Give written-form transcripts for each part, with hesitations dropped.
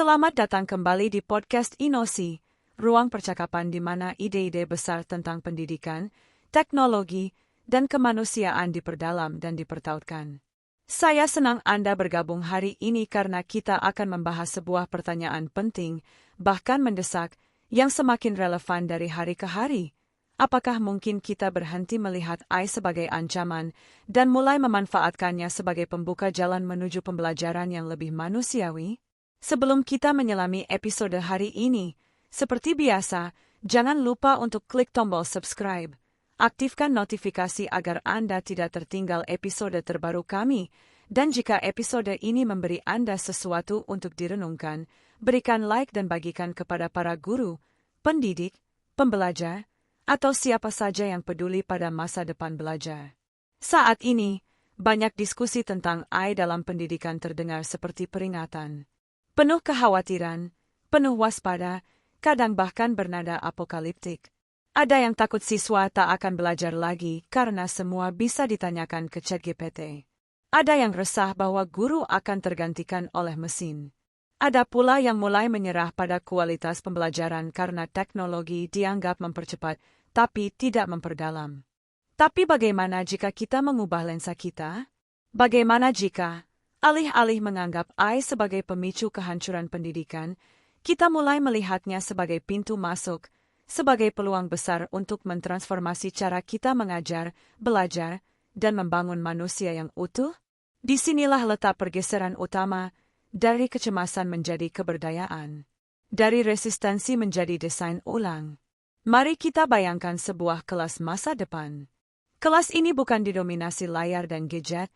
Selamat datang kembali di podcast Inosi, ruang percakapan di mana ide-ide besar tentang pendidikan, teknologi, dan kemanusiaan diperdalam dan dipertautkan. Saya senang Anda bergabung hari ini karena kita akan membahas sebuah pertanyaan penting, bahkan mendesak, yang semakin relevan dari hari ke hari. Apakah mungkin kita berhenti melihat AI sebagai ancaman dan mulai memanfaatkannya sebagai pembuka jalan menuju pembelajaran yang lebih manusiawi? Sebelum kita menyelami episode hari ini, seperti biasa, jangan lupa untuk klik tombol subscribe. Aktifkan notifikasi agar Anda tidak tertinggal episode terbaru kami, dan jika episode ini memberi Anda sesuatu untuk direnungkan, berikan like dan bagikan kepada para guru, pendidik, pembelajar, atau siapa saja yang peduli pada masa depan belajar. Saat ini, banyak diskusi tentang AI dalam pendidikan terdengar seperti peringatan. Penuh kekhawatiran, penuh waspada, kadang bahkan bernada apokaliptik. Ada yang takut siswa tak akan belajar lagi karena semua bisa ditanyakan ke ChatGPT. Ada yang resah bahwa guru akan tergantikan oleh mesin. Ada pula yang mulai menyerah pada kualitas pembelajaran karena teknologi dianggap mempercepat, tapi tidak memperdalam. Tapi bagaimana jika kita mengubah lensa kita? Bagaimana jika, alih-alih menganggap AI sebagai pemicu kehancuran pendidikan, kita mulai melihatnya sebagai pintu masuk, sebagai peluang besar untuk mentransformasi cara kita mengajar, belajar, dan membangun manusia yang utuh? Disinilah letak pergeseran utama, dari kecemasan menjadi keberdayaan, dari resistensi menjadi desain ulang. Mari kita bayangkan sebuah kelas masa depan. Kelas ini bukan didominasi layar dan gadget,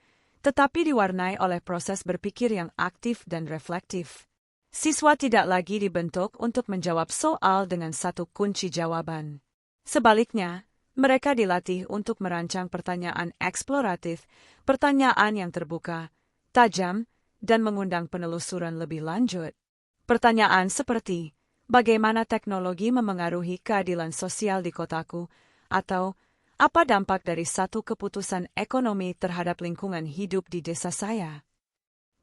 tetapi diwarnai oleh proses berpikir yang aktif dan reflektif. Siswa tidak lagi dibentuk untuk menjawab soal dengan satu kunci jawaban. Sebaliknya, mereka dilatih untuk merancang pertanyaan eksploratif, pertanyaan yang terbuka, tajam, dan mengundang penelusuran lebih lanjut. Pertanyaan seperti, bagaimana teknologi memengaruhi keadilan sosial di kotaku? Atau, apa dampak dari satu keputusan ekonomi terhadap lingkungan hidup di desa saya?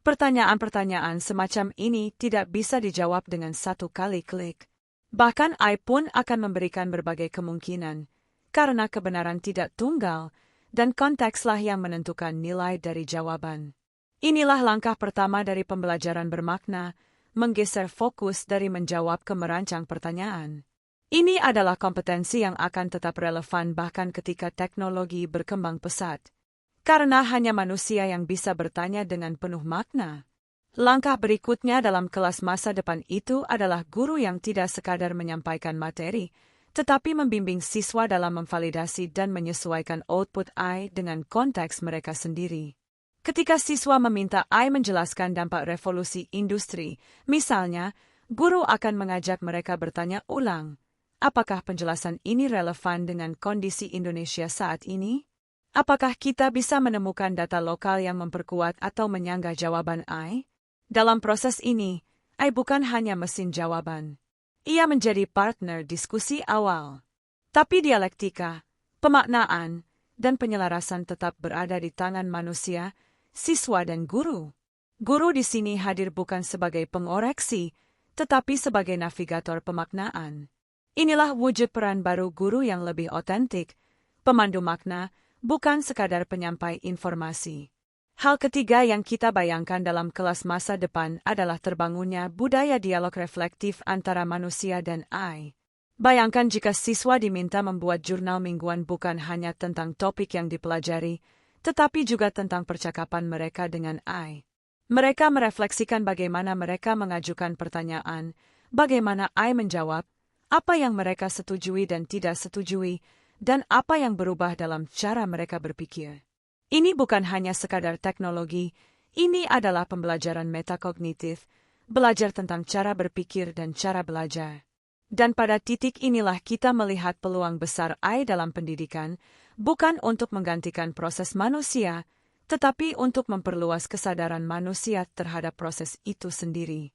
Pertanyaan-pertanyaan semacam ini tidak bisa dijawab dengan satu kali klik. Bahkan AI pun akan memberikan berbagai kemungkinan, karena kebenaran tidak tunggal, dan kontekslah yang menentukan nilai dari jawaban. Inilah langkah pertama dari pembelajaran bermakna, menggeser fokus dari menjawab ke merancang pertanyaan. Ini adalah kompetensi yang akan tetap relevan bahkan ketika teknologi berkembang pesat. Karena hanya manusia yang bisa bertanya dengan penuh makna. Langkah berikutnya dalam kelas masa depan itu adalah guru yang tidak sekadar menyampaikan materi, tetapi membimbing siswa dalam memvalidasi dan menyesuaikan output AI dengan konteks mereka sendiri. Ketika siswa meminta AI menjelaskan dampak revolusi industri, misalnya, guru akan mengajak mereka bertanya ulang, apakah penjelasan ini relevan dengan kondisi Indonesia saat ini? Apakah kita bisa menemukan data lokal yang memperkuat atau menyanggah jawaban AI? Dalam proses ini, AI bukan hanya mesin jawaban. Ia menjadi partner diskusi awal. Tapi dialektika, pemaknaan, dan penyelarasan tetap berada di tangan manusia, siswa dan guru. Guru di sini hadir bukan sebagai pengoreksi, tetapi sebagai navigator pemaknaan. Inilah wujud peran baru guru yang lebih otentik, pemandu makna, bukan sekadar penyampai informasi. Hal ketiga yang kita bayangkan dalam kelas masa depan adalah terbangunnya budaya dialog reflektif antara manusia dan AI. Bayangkan jika siswa diminta membuat jurnal mingguan bukan hanya tentang topik yang dipelajari, tetapi juga tentang percakapan mereka dengan AI. Mereka merefleksikan bagaimana mereka mengajukan pertanyaan, bagaimana AI menjawab, apa yang mereka setujui dan tidak setujui, dan apa yang berubah dalam cara mereka berpikir. Ini bukan hanya sekadar teknologi, ini adalah pembelajaran metakognitif, belajar tentang cara berpikir dan cara belajar. Dan pada titik inilah kita melihat peluang besar AI dalam pendidikan, bukan untuk menggantikan proses manusia, tetapi untuk memperluas kesadaran manusia terhadap proses itu sendiri.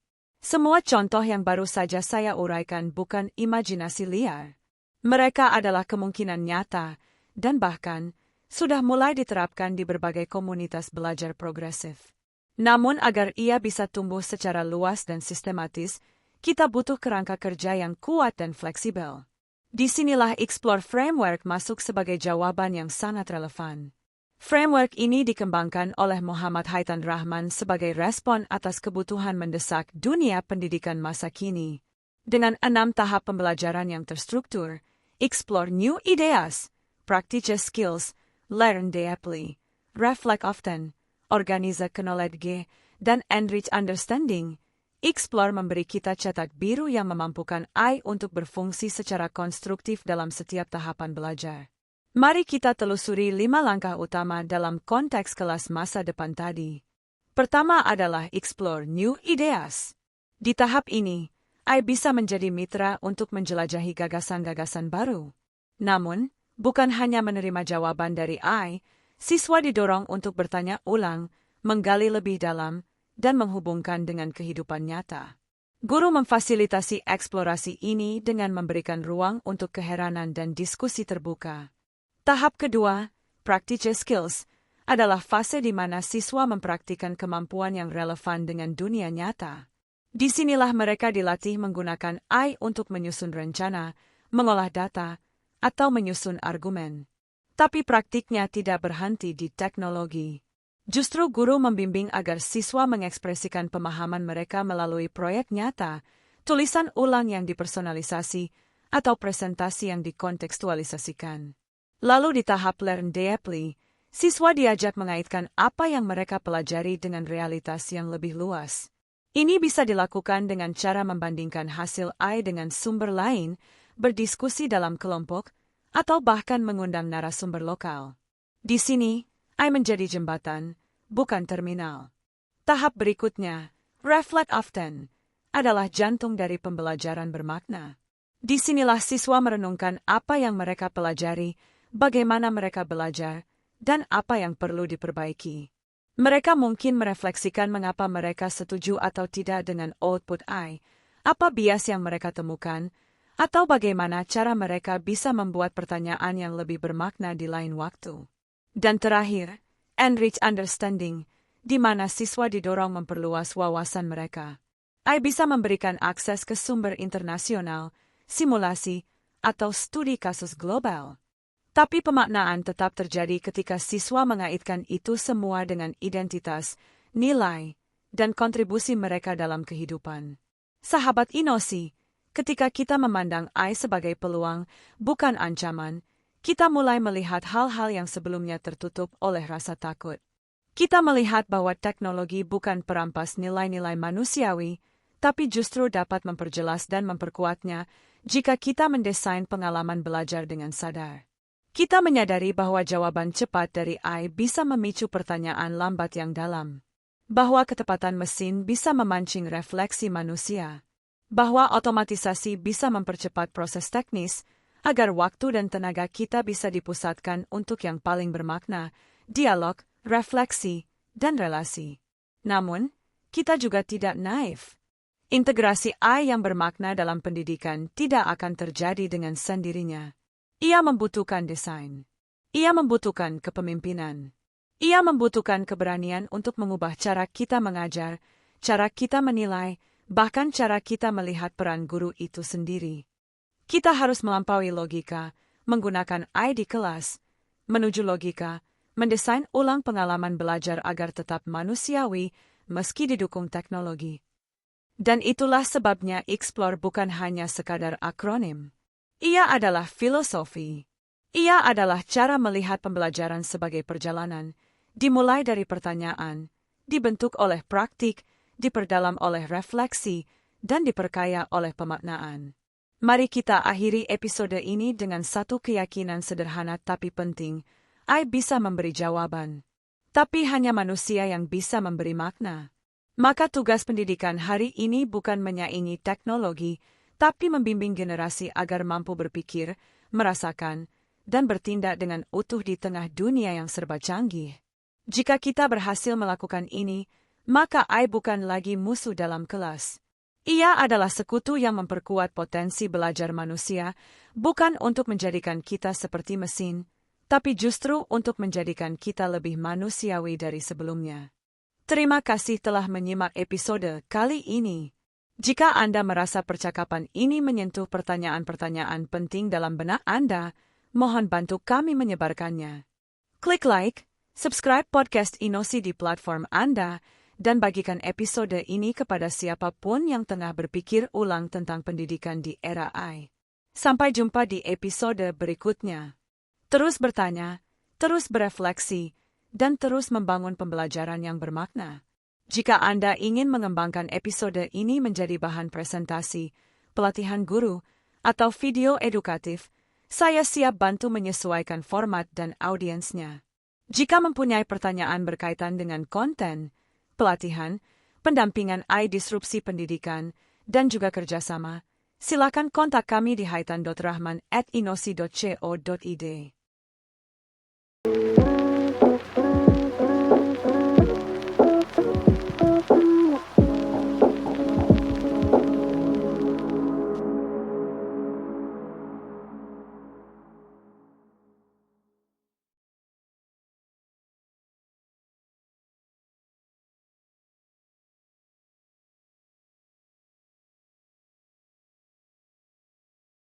Semua contoh yang baru saja saya uraikan bukan imajinasi liar. Mereka adalah kemungkinan nyata, dan bahkan sudah mulai diterapkan di berbagai komunitas belajar progresif. Namun agar ia bisa tumbuh secara luas dan sistematis, kita butuh kerangka kerja yang kuat dan fleksibel. Disinilah Explore Framework masuk sebagai jawaban yang sangat relevan. Framework ini dikembangkan oleh Muhammad Haitan Rahman sebagai respon atas kebutuhan mendesak dunia pendidikan masa kini. Dengan 6 tahap pembelajaran yang terstruktur, explore new ideas, practice skills, learn deeply, reflect often, organize knowledge, dan enrich understanding. Explore memberi kita cetak biru yang memampukan AI untuk berfungsi secara konstruktif dalam setiap tahapan belajar. Mari kita telusuri 5 langkah utama dalam konteks kelas masa depan tadi. Pertama adalah explore new ideas. Di tahap ini, AI bisa menjadi mitra untuk menjelajahi gagasan-gagasan baru. Namun, bukan hanya menerima jawaban dari AI, siswa didorong untuk bertanya ulang, menggali lebih dalam, dan menghubungkan dengan kehidupan nyata. Guru memfasilitasi eksplorasi ini dengan memberikan ruang untuk keheranan dan diskusi terbuka. Tahap kedua, practice skills, adalah fase di mana siswa mempraktikkan kemampuan yang relevan dengan dunia nyata. Disinilah mereka dilatih menggunakan AI untuk menyusun rencana, mengolah data, atau menyusun argumen. Tapi praktiknya tidak berhenti di teknologi. Justru guru membimbing agar siswa mengekspresikan pemahaman mereka melalui proyek nyata, tulisan ulang yang dipersonalisasi, atau presentasi yang dikontekstualisasikan. Lalu di tahap learn deeply, siswa diajak mengaitkan apa yang mereka pelajari dengan realitas yang lebih luas. Ini bisa dilakukan dengan cara membandingkan hasil AI dengan sumber lain, berdiskusi dalam kelompok, atau bahkan mengundang narasumber lokal. Di sini, AI menjadi jembatan, bukan terminal. Tahap berikutnya, reflect often, adalah jantung dari pembelajaran bermakna. Disinilah siswa merenungkan apa yang mereka pelajari, bagaimana mereka belajar, dan apa yang perlu diperbaiki. Mereka mungkin merefleksikan mengapa mereka setuju atau tidak dengan output AI, apa bias yang mereka temukan, atau bagaimana cara mereka bisa membuat pertanyaan yang lebih bermakna di lain waktu. Dan terakhir, enrich understanding, di mana siswa didorong memperluas wawasan mereka. AI bisa memberikan akses ke sumber internasional, simulasi, atau studi kasus global. Tapi pemaknaan tetap terjadi ketika siswa mengaitkan itu semua dengan identitas, nilai, dan kontribusi mereka dalam kehidupan. Sahabat Inosi, ketika kita memandang AI sebagai peluang, bukan ancaman, kita mulai melihat hal-hal yang sebelumnya tertutup oleh rasa takut. Kita melihat bahwa teknologi bukan perampas nilai-nilai manusiawi, tapi justru dapat memperjelas dan memperkuatnya jika kita mendesain pengalaman belajar dengan sadar. Kita menyadari bahwa jawaban cepat dari AI bisa memicu pertanyaan lambat yang dalam. Bahwa ketepatan mesin bisa memancing refleksi manusia. Bahwa otomatisasi bisa mempercepat proses teknis, agar waktu dan tenaga kita bisa dipusatkan untuk yang paling bermakna, dialog, refleksi, dan relasi. Namun, kita juga tidak naif. Integrasi AI yang bermakna dalam pendidikan tidak akan terjadi dengan sendirinya. Ia membutuhkan desain. Ia membutuhkan kepemimpinan. Ia membutuhkan keberanian untuk mengubah cara kita mengajar, cara kita menilai, bahkan cara kita melihat peran guru itu sendiri. Kita harus melampaui logika, menggunakan AI di kelas, menuju logika, mendesain ulang pengalaman belajar agar tetap manusiawi meski didukung teknologi. Dan itulah sebabnya Explore bukan hanya sekadar akronim. Ia adalah filosofi. Ia adalah cara melihat pembelajaran sebagai perjalanan, dimulai dari pertanyaan, dibentuk oleh praktik, diperdalam oleh refleksi, dan diperkaya oleh pemaknaan. Mari kita akhiri episode ini dengan satu keyakinan sederhana tapi penting. AI bisa memberi jawaban, tapi hanya manusia yang bisa memberi makna. Maka tugas pendidikan hari ini bukan menyaingi teknologi, tapi membimbing generasi agar mampu berpikir, merasakan, dan bertindak dengan utuh di tengah dunia yang serba canggih. Jika kita berhasil melakukan ini, maka AI bukan lagi musuh dalam kelas. Ia adalah sekutu yang memperkuat potensi belajar manusia, bukan untuk menjadikan kita seperti mesin, tapi justru untuk menjadikan kita lebih manusiawi dari sebelumnya. Terima kasih telah menyimak episode kali ini. Jika Anda merasa percakapan ini menyentuh pertanyaan-pertanyaan penting dalam benak Anda, mohon bantu kami menyebarkannya. Klik like, subscribe podcast Inosi di platform Anda, dan bagikan episode ini kepada siapapun yang tengah berpikir ulang tentang pendidikan di era AI. Sampai jumpa di episode berikutnya. Terus bertanya, terus berefleksi, dan terus membangun pembelajaran yang bermakna. Jika Anda ingin mengembangkan episode ini menjadi bahan presentasi, pelatihan guru, atau video edukatif, saya siap bantu menyesuaikan format dan audiensnya. Jika mempunyai pertanyaan berkaitan dengan konten, pelatihan, pendampingan AI disrupsi pendidikan, dan juga kerjasama, silakan kontak kami di haitan.rahman@inosi.co.id.